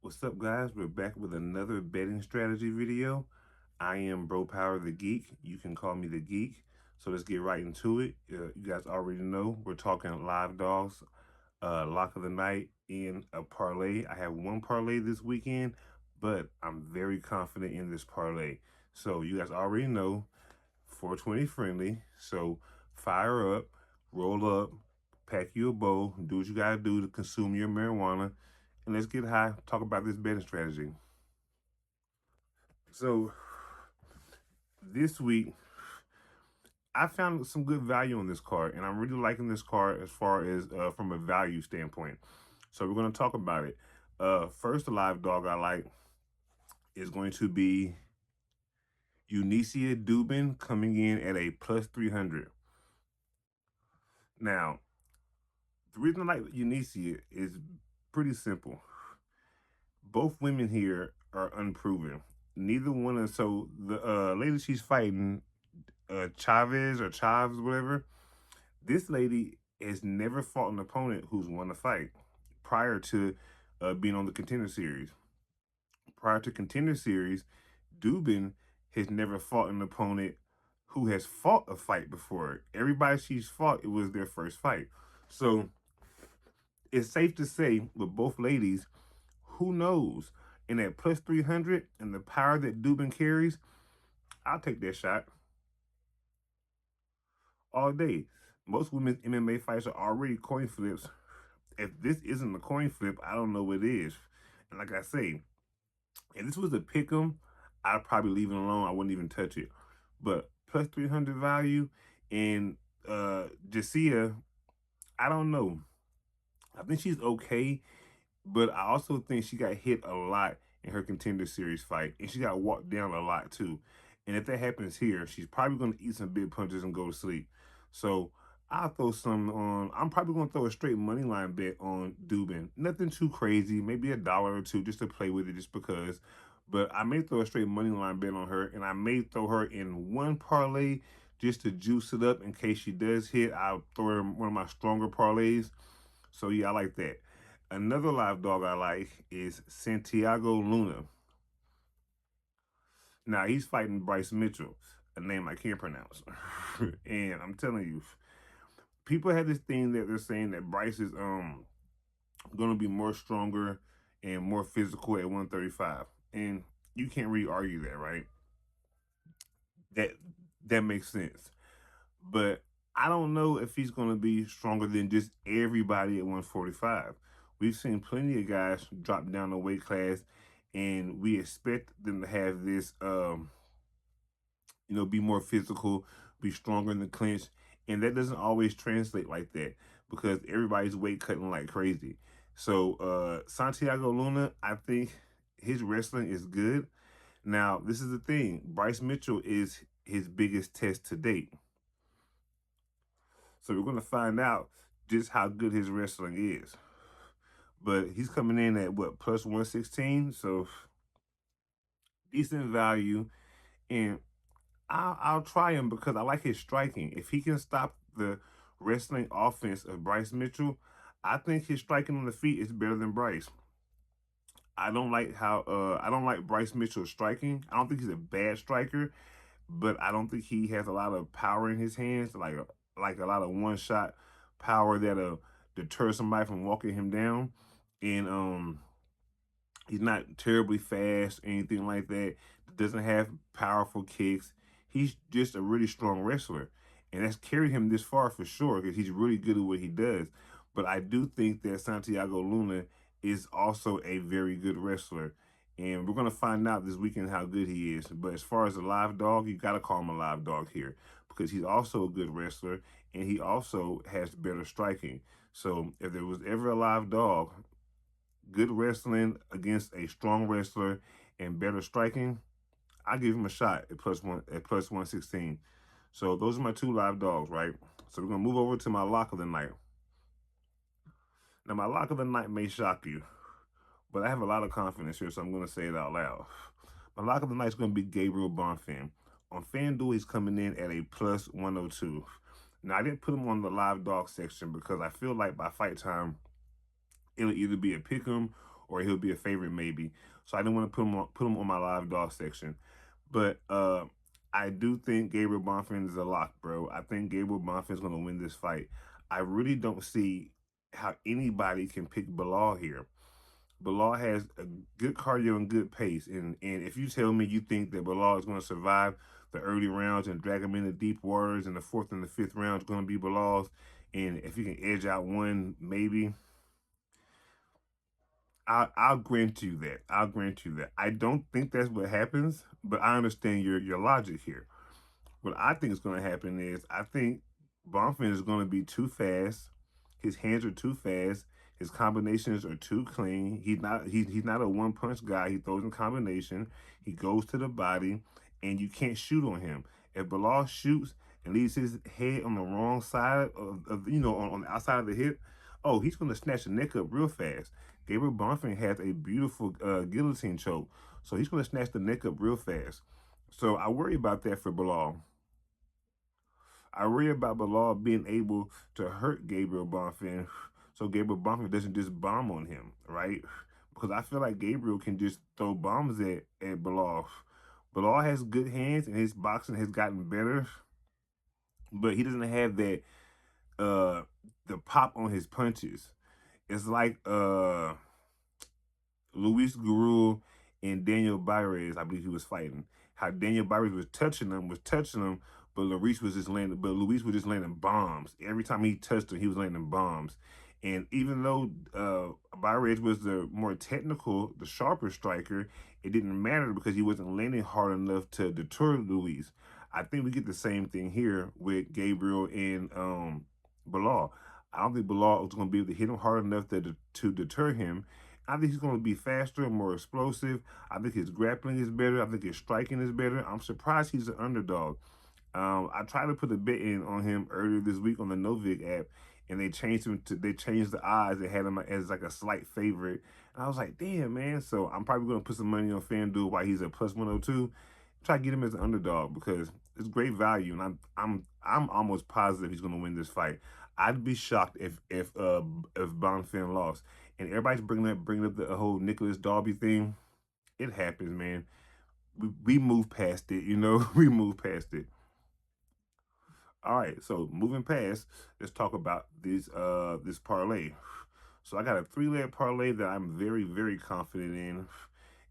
What's up, guys? We're back with another betting strategy video. I am Bro Power the Geek. You can call me the Geek. So let's get right into it. You guys already know we're talking live dogs, lock of the night, and a parlay. I have one parlay this weekend, but I'm very confident in this parlay. So you guys already know 420 friendly. So fire up, roll up, pack you a bowl, do what you gotta do to consume your marijuana, and let's get high, talk about this betting strategy. So this week, I found some good value on this card, and I'm really liking this card as far as from a value standpoint. So we're going to talk about it. First live dog I like is going to be Unicia Dubin coming in at a plus 300. Now, the reason I like Unicia is pretty simple. Both women here are unproven. Neither one of so the lady she's fighting, Chavez or Chaves, whatever. This lady has never fought an opponent who's won a fight prior to being on the Contender Series. Prior to Contender Series, Dubin has never fought an opponent who has fought a fight before. Everybody she's fought, it was their first fight. So it's safe to say with both ladies, who knows? In that plus 300 and the power that Dubin carries, I'll take that shot all day. Most women's MMA fights are already coin flips. If this isn't a coin flip, I don't know what it is. And like I say, if this was a pick 'em, I'd probably leave it alone. I wouldn't even touch it. But plus 300 value and Jacia, I don't know. I think she's okay, but I also think she got hit a lot in her Contender Series fight, and she got walked down a lot too. And if that happens here, she's probably going to eat some big punches and go to sleep. So I'll throw some on. I'm probably going to throw a straight money line bet on Dubin. Nothing too crazy, maybe $1 or two just to play with it, just because. But I may throw a straight money line bet on her, and I may throw her in one parlay just to juice it up in case she does hit. I'll throw her in one of my stronger parlays. So yeah, I like that. Another live dog I like is Santiago Luna. Now he's fighting Bryce Mitchell, a name I can't pronounce. And I'm telling you, people have this thing that they're saying that Bryce is gonna be more stronger and more physical at 135. And you can't really argue that, right? That that makes sense. But I don't know if he's going to be stronger than just everybody at 145. We've seen plenty of guys drop down the weight class, and we expect them to have this, be more physical, be stronger in the clinch, and that doesn't always translate like that because everybody's weight cutting like crazy. So Santiago Luna, I think his wrestling is good. Now, this is the thing. Bryce Mitchell is his biggest test to date. So we're going to find out just how good his wrestling is. But he's coming in at what, plus 116? So decent value. And I'll try him because I like his striking. If he can stop the wrestling offense of Bryce Mitchell, I think his striking on the feet is better than Bryce. I don't like Bryce Mitchell's striking. I don't think he's a bad striker, but I don't think he has a lot of power in his hands, like a lot of one shot power that'll deter somebody from walking him down. And he's not terribly fast, anything like that. Doesn't have powerful kicks. He's just a really strong wrestler. And that's carried him this far for sure because he's really good at what he does. But I do think that Santiago Luna is also a very good wrestler. And we're going to find out this weekend how good he is. But as far as a live dog, you got to call him a live dog here because he's also a good wrestler and he also has better striking. So if there was ever a live dog, good wrestling against a strong wrestler and better striking, I give him a shot at plus 116. So those are my two live dogs, right? So we're gonna move over to my lock of the night. Now my lock of the night may shock you, but I have a lot of confidence here, so I'm gonna say it out loud. My lock of the night is gonna be Gabriel Bonfim. On FanDuel, he's coming in at a plus 102. Now I didn't put him on the live dog section because I feel like by fight time, it'll either be a pick 'em or he'll be a favorite maybe. So I didn't want to put him on my live dog section. But I do think Gabriel Bonfim is a lock, bro. I think Gabriel Bonfim is going to win this fight. I really don't see how anybody can pick Bilal here. Bilal has a good cardio and good pace. And if you tell me you think that Bilal is going to survive the early rounds and drag him into deep waters, and the fourth and the fifth round is going to be Bilal's, and if you can edge out one, maybe, I'll grant you that. I'll grant you that. I don't think that's what happens, but I understand your logic here. What I think is going to happen is I think Bonfim is going to be too fast. His hands are too fast. His combinations are too clean. He's not a one punch guy. He throws in combination. He goes to the body, and you can't shoot on him. If Bilal shoots and leaves his head on the wrong side on the outside of the hip, oh, he's going to snatch the neck up real fast. Gabriel Bonfim has a beautiful guillotine choke, so he's going to snatch the neck up real fast. So I worry about that for Bilal. I worry about Bilal being able to hurt Gabriel Bonfim, so Gabriel Bonfim doesn't just bomb on him, right? Because I feel like Gabriel can just throw bombs at Bilal. Bilal has good hands and his boxing has gotten better, but he doesn't have that the pop on his punches. It's like Luis Gurul and Daniel Bayrez, I believe he was fighting. How Daniel Bayrez was touching him, but Luis was just landing bombs. Every time he touched him, he was landing bombs. And even though Bayrez was the more technical, the sharper striker, it didn't matter because he wasn't landing hard enough to deter Luis. I think we get the same thing here with Gabriel and Bilal. I don't think Bilal is going to be able to hit him hard enough to deter him. I think he's going to be faster and more explosive. I think his grappling is better. I think his striking is better. I'm surprised he's an underdog. I tried to put a bet in on him earlier this week on the Novik app, and they changed the odds. They had him as like a slight favorite, and I was like, damn, man. So I'm probably going to put some money on FanDuel while he's at plus 102. Try to get him as an underdog because it's great value, and I'm almost positive he's going to win this fight. I'd be shocked if Bonfim lost. And everybody's bringing up the whole Nicholas Darby thing. It happens, man. We move past it, we move past it. All right, so moving past, let's talk about this parlay. So I got a 3-leg parlay that I'm very, very confident in,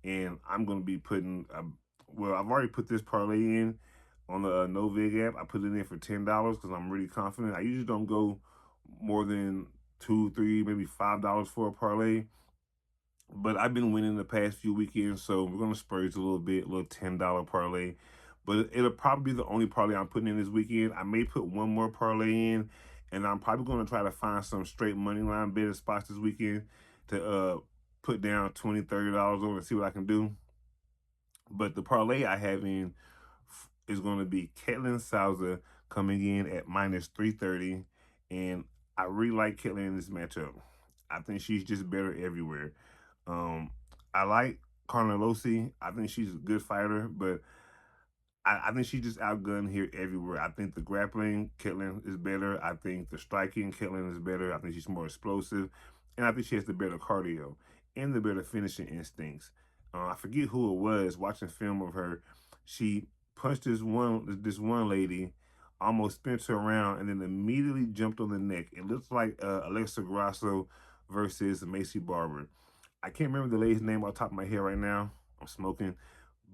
and I'm gonna be putting. Well, I've already put this parlay in on the Novig app. I put it in for $10 because I'm really confident. I usually don't go more than $2, $3, maybe $5 for a parlay. But I've been winning the past few weekends, so we're gonna spurge a little $10 parlay. But it'll probably be the only parlay I'm putting in this weekend. I may put one more parlay in, and I'm probably gonna try to find some straight money line betting spots this weekend to put down $20, $30 on and see what I can do. But the parlay I have in is going to be Ketlin Souza coming in at minus 330, and I really like Ketlin in this matchup. I think she's just better everywhere. I like Carnelosi. I think she's a good fighter, but I think she just outgunned here everywhere. I think the grappling, Ketlin is better. I think the striking, Ketlin is better. I think she's more explosive. And I think she has the better cardio and the better finishing instincts. I forget who it was watching film of her. She punched this one lady, almost spent her around, and then immediately jumped on the neck. It looks like Alexa Grasso versus Macy Barber. I can't remember the lady's name off the top of my head right now. I'm smoking.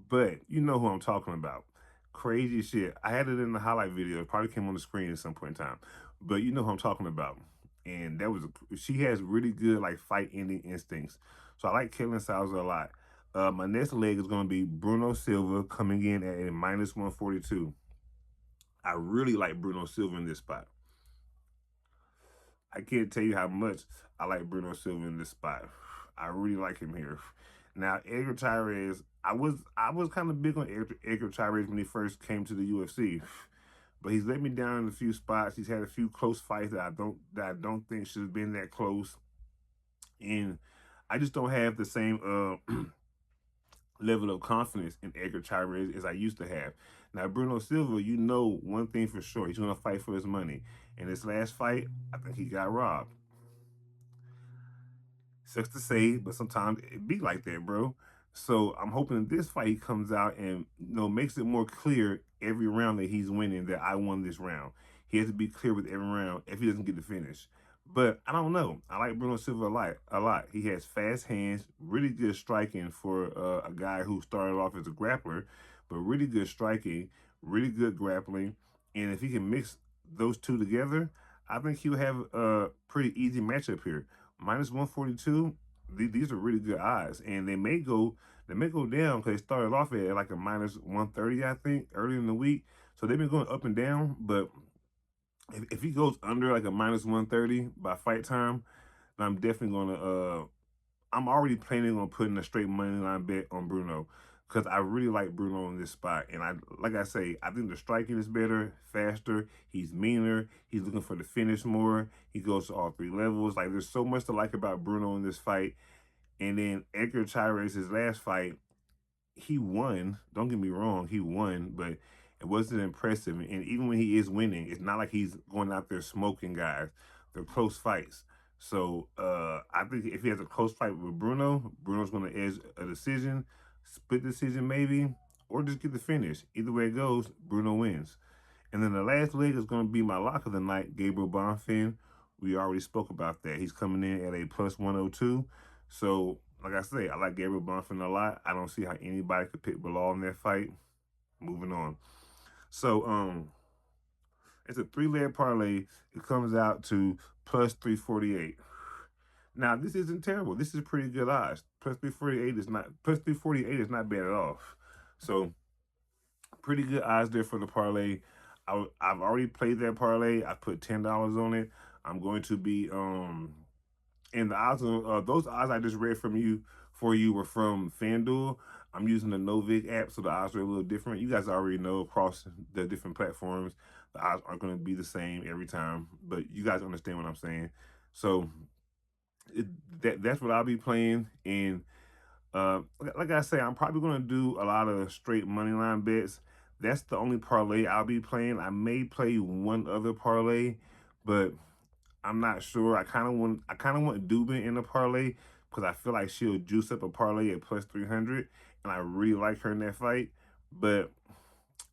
But you know who I'm talking about. Crazy shit. I had it in the highlight video. It probably came on the screen at some point in time. But you know who I'm talking about. And she has really good like fight ending instincts. So I like Ketlin Souza a lot. My next leg is going to be Bruno Silva coming in at a minus 142. I really like Bruno Silva in this spot. I can't tell you how much I like Bruno Silva in this spot. I really like him here. Now, Edgar Chairez, I was kind of big on Edgar Chairez when he first came to the UFC, but he's let me down in a few spots. He's had a few close fights that I don't think should have been that close, and I just don't have the same level of confidence in Edgar Chairez as I used to have. Now, Bruno Silva, you know one thing for sure, he's going to fight for his money. In his last fight, I think he got robbed. Sucks to say, but sometimes it be like that, bro. So I'm hoping in this fight he comes out and makes it more clear every round that he's winning that I won this round. He has to be clear with every round if he doesn't get the finish. But I don't know. I like Bruno Silva a lot. A lot. He has fast hands, really good striking for a guy who started off as a grappler, but really good striking, really good grappling, and if he can mix those two together, I think he'll have a pretty easy matchup here. Minus 142, these are really good odds, and they may go down because they started off at like a minus 130, I think, early in the week. So they've been going up and down, but if he goes under like a minus 130 by fight time, then I'm definitely gonna I'm already planning on putting a straight money line bet on Bruno because I really like Bruno in this spot. And like I say, I think the striking is better, faster. He's meaner. He's looking for the finish more. He goes to all three levels. Like there's so much to like about Bruno in this fight. And then Edgar Chairez, his last fight, he won. Don't get me wrong, he won, but it wasn't impressive. And even when he is winning, it's not like he's going out there smoking guys. They're close fights. So I think if he has a close fight with Bruno, Bruno's going to edge a decision, split decision maybe, or just get the finish. Either way it goes, Bruno wins. And then the last leg is going to be my lock of the night, Gabriel Bonfim. We already spoke about that. He's coming in at a plus 102. So, like I say, I like Gabriel Bonfim a lot. I don't see how anybody could pick Bilal in that fight. Moving on. So, it's a three-leg parlay. It comes out to plus 348. Now, this isn't terrible. This is pretty good odds. Plus 348 is not bad at all. So, pretty good odds there for the parlay. I've already played that parlay. I put $10 on it. I'm going to be and the odds of those odds I just read from you for you were from FanDuel. I'm using the Novik app, so the odds are a little different. You guys already know across the different platforms, the odds aren't going to be the same every time, but you guys understand what I'm saying. So that's what I'll be playing, and like I say, I'm probably going to do a lot of straight money line bets. That's the only parlay I'll be playing. I may play one other parlay, but I'm not sure. I kind of want Dubin in the parlay because I feel like she'll juice up a parlay at plus 300, and I really like her in that fight. But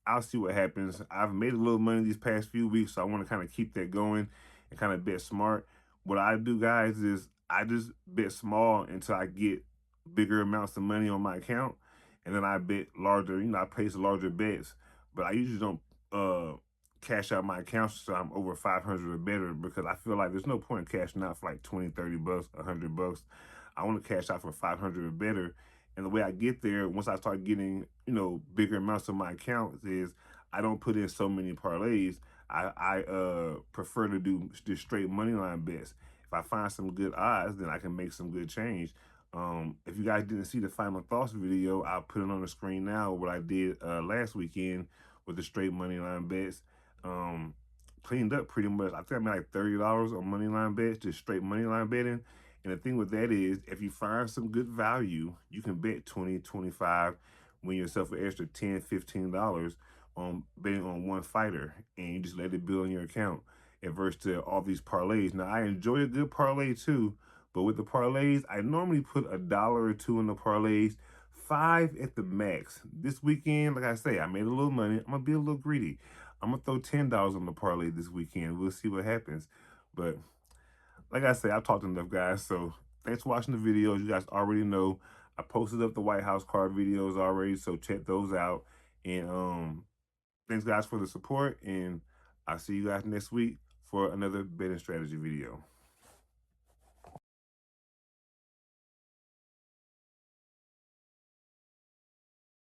I'll see what happens. I've made a little money these past few weeks, so I want to kind of keep that going and kind of bet smart. What I do, guys, is I just bet small until I get bigger amounts of money on my account, and then I bet larger. I place larger bets, but I usually don't cash out my accounts so I'm over 500 or better because I feel like there's no point in cashing out for like 20, 30 bucks, 100 bucks. I want to cash out for 500 or better. And the way I get there, once I start getting, bigger amounts of my accounts is I don't put in so many parlays. I prefer to do just straight money line bets. If I find some good odds, then I can make some good change. If you guys didn't see the final thoughts video, I'll put it on the screen now. What I did last weekend with the straight money line bets, um, cleaned up pretty much. I think I made like $30 on money line bets, just straight money line betting. And the thing with that is, if you find some good value, you can bet 20, 25, win yourself an extra $10, $15 on betting on one fighter, and you just let it build in your account. Adverse to all these parlays. Now, I enjoy a good parlay too, but with the parlays, I normally put a dollar or two in the parlays, five at the max. This weekend, like I say, I made a little money. I'm gonna be a little greedy. I'm gonna throw $10 on the parlay this weekend. We'll see what happens. But like I say, I've talked enough, guys. So thanks for watching the videos. You guys already know I posted up the White House card videos already, so check those out. And thanks, guys, for the support. And I'll see you guys next week for another betting strategy video.